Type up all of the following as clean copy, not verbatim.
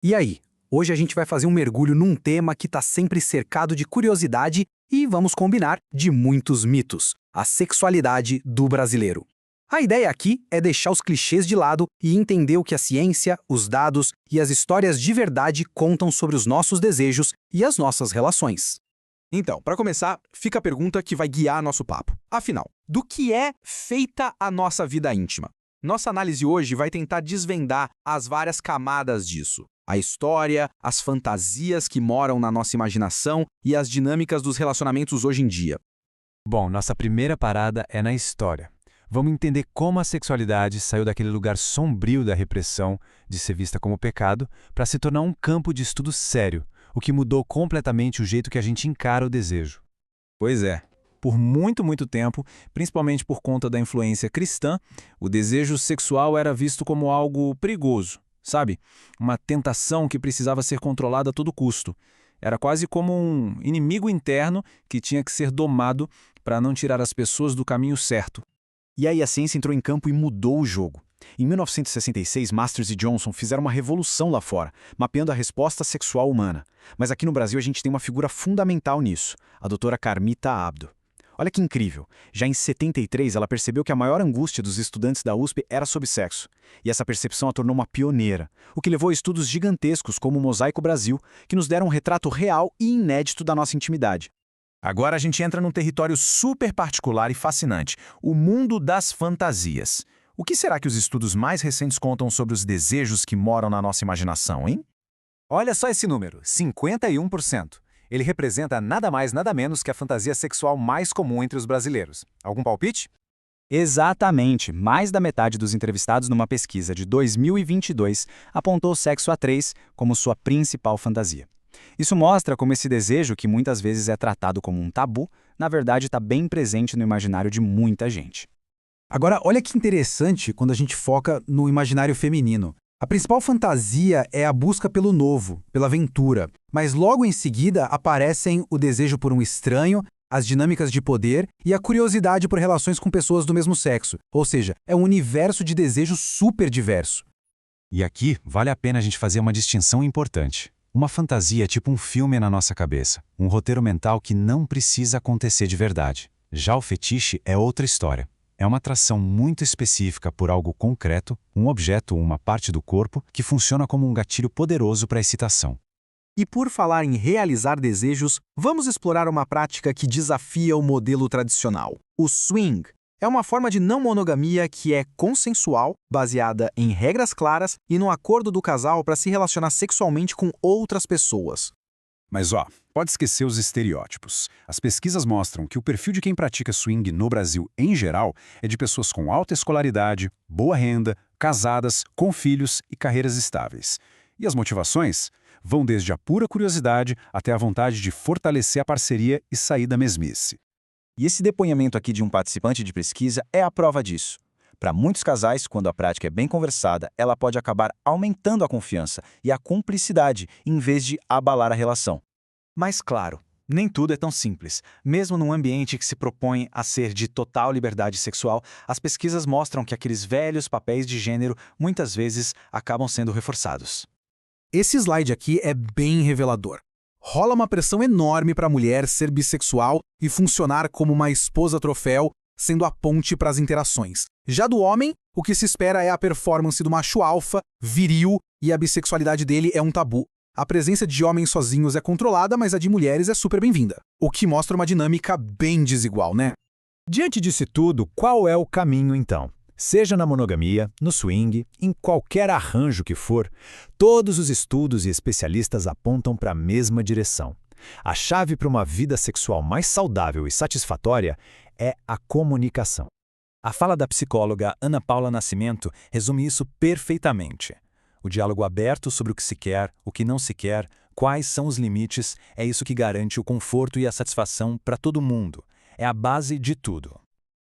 E aí? Hoje a gente vai fazer um mergulho num tema que está sempre cercado de curiosidade e, vamos combinar, de muitos mitos: a sexualidade do brasileiro. A ideia aqui é deixar os clichês de lado e entender o que a ciência, os dados e as histórias de verdade contam sobre os nossos desejos e as nossas relações. Então, para começar, fica a pergunta que vai guiar nosso papo. Afinal, do que é feita a nossa vida íntima? Nossa análise hoje vai tentar desvendar as várias camadas disso. A história, as fantasias que moram na nossa imaginação e as dinâmicas dos relacionamentos hoje em dia. Bom, nossa primeira parada é na história. Vamos entender como a sexualidade saiu daquele lugar sombrio da repressão, de ser vista como pecado, para se tornar um campo de estudo sério, o que mudou completamente o jeito que a gente encara o desejo. Pois é. Por muito tempo, principalmente por conta da influência cristã, o desejo sexual era visto como algo perigoso, sabe? Uma tentação que precisava ser controlada a todo custo. Era quase como um inimigo interno que tinha que ser domado para não tirar as pessoas do caminho certo. E aí a ciência entrou em campo e mudou o jogo. Em 1966, Masters e Johnson fizeram uma revolução lá fora, mapeando a resposta sexual humana. Mas aqui no Brasil a gente tem uma figura fundamental nisso, a doutora Carmita Abdo. Olha que incrível, já em 73 ela percebeu que a maior angústia dos estudantes da USP era sobre sexo. E essa percepção a tornou uma pioneira, o que levou a estudos gigantescos como o Mosaico Brasil, que nos deram um retrato real e inédito da nossa intimidade. Agora a gente entra num território super particular e fascinante, o mundo das fantasias. O que será que os estudos mais recentes contam sobre os desejos que moram na nossa imaginação, hein? Olha só esse número, 51%. Ele representa nada mais nada menos que a fantasia sexual mais comum entre os brasileiros. Algum palpite? Exatamente, mais da metade dos entrevistados numa pesquisa de 2022 apontou sexo a três como sua principal fantasia. Isso mostra como esse desejo, que muitas vezes é tratado como um tabu, na verdade está bem presente no imaginário de muita gente. Agora, olha que interessante quando a gente foca no imaginário feminino. A principal fantasia é a busca pelo novo, pela aventura, mas logo em seguida aparecem o desejo por um estranho, as dinâmicas de poder e a curiosidade por relações com pessoas do mesmo sexo, ou seja, é um universo de desejo super diverso. E aqui vale a pena a gente fazer uma distinção importante. Uma fantasia é tipo um filme na nossa cabeça, um roteiro mental que não precisa acontecer de verdade. Já o fetiche é outra história. É uma atração muito específica por algo concreto, um objeto ou uma parte do corpo que funciona como um gatilho poderoso para a excitação. E por falar em realizar desejos, vamos explorar uma prática que desafia o modelo tradicional. O swing é uma forma de não monogamia que é consensual, baseada em regras claras e no acordo do casal para se relacionar sexualmente com outras pessoas. Mas pode esquecer os estereótipos. As pesquisas mostram que o perfil de quem pratica swing no Brasil, em geral, é de pessoas com alta escolaridade, boa renda, casadas, com filhos e carreiras estáveis. E as motivações vão desde a pura curiosidade até a vontade de fortalecer a parceria e sair da mesmice. E esse depoimento aqui de um participante de pesquisa é a prova disso. Para muitos casais, quando a prática é bem conversada, ela pode acabar aumentando a confiança e a cumplicidade, em vez de abalar a relação. Mas claro, nem tudo é tão simples. Mesmo num ambiente que se propõe a ser de total liberdade sexual, as pesquisas mostram que aqueles velhos papéis de gênero muitas vezes acabam sendo reforçados. Esse slide aqui é bem revelador. Rola uma pressão enorme para a mulher ser bissexual e funcionar como uma esposa troféu, sendo a ponte para as interações. Já do homem, o que se espera é a performance do macho alfa, viril, e a bissexualidade dele é um tabu. A presença de homens sozinhos é controlada, mas a de mulheres é super bem-vinda. O que mostra uma dinâmica bem desigual, né? Diante disso tudo, qual é o caminho então? Seja na monogamia, no swing, em qualquer arranjo que for, todos os estudos e especialistas apontam para a mesma direção. A chave para uma vida sexual mais saudável e satisfatória é a comunicação. A fala da psicóloga Ana Paula Nascimento resume isso perfeitamente. O diálogo aberto sobre o que se quer, o que não se quer, quais são os limites, é isso que garante o conforto e a satisfação para todo mundo. É a base de tudo.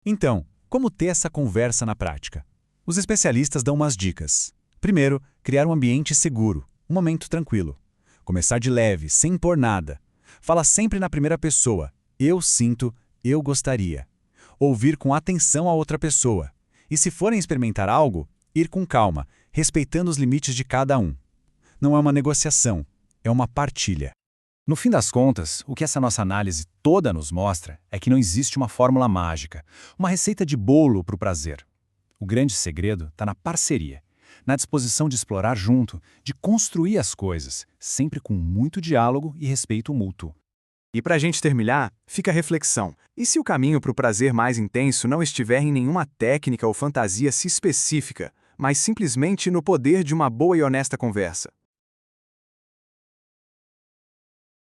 Então, como ter essa conversa na prática? Os especialistas dão umas dicas. Primeiro, criar um ambiente seguro, um momento tranquilo. Começar de leve, sem impor nada. Fala sempre na primeira pessoa. Eu sinto, eu gostaria. Ouvir com atenção a outra pessoa. E se forem experimentar algo, ir com calma, respeitando os limites de cada um. Não é uma negociação, é uma partilha. No fim das contas, o que essa nossa análise toda nos mostra é que não existe uma fórmula mágica, uma receita de bolo para o prazer. O grande segredo está na parceria, na disposição de explorar junto, de construir as coisas, sempre com muito diálogo e respeito mútuo. E para a gente terminar, fica a reflexão. E se o caminho para o prazer mais intenso não estiver em nenhuma técnica ou fantasia específica, mas simplesmente no poder de uma boa e honesta conversa?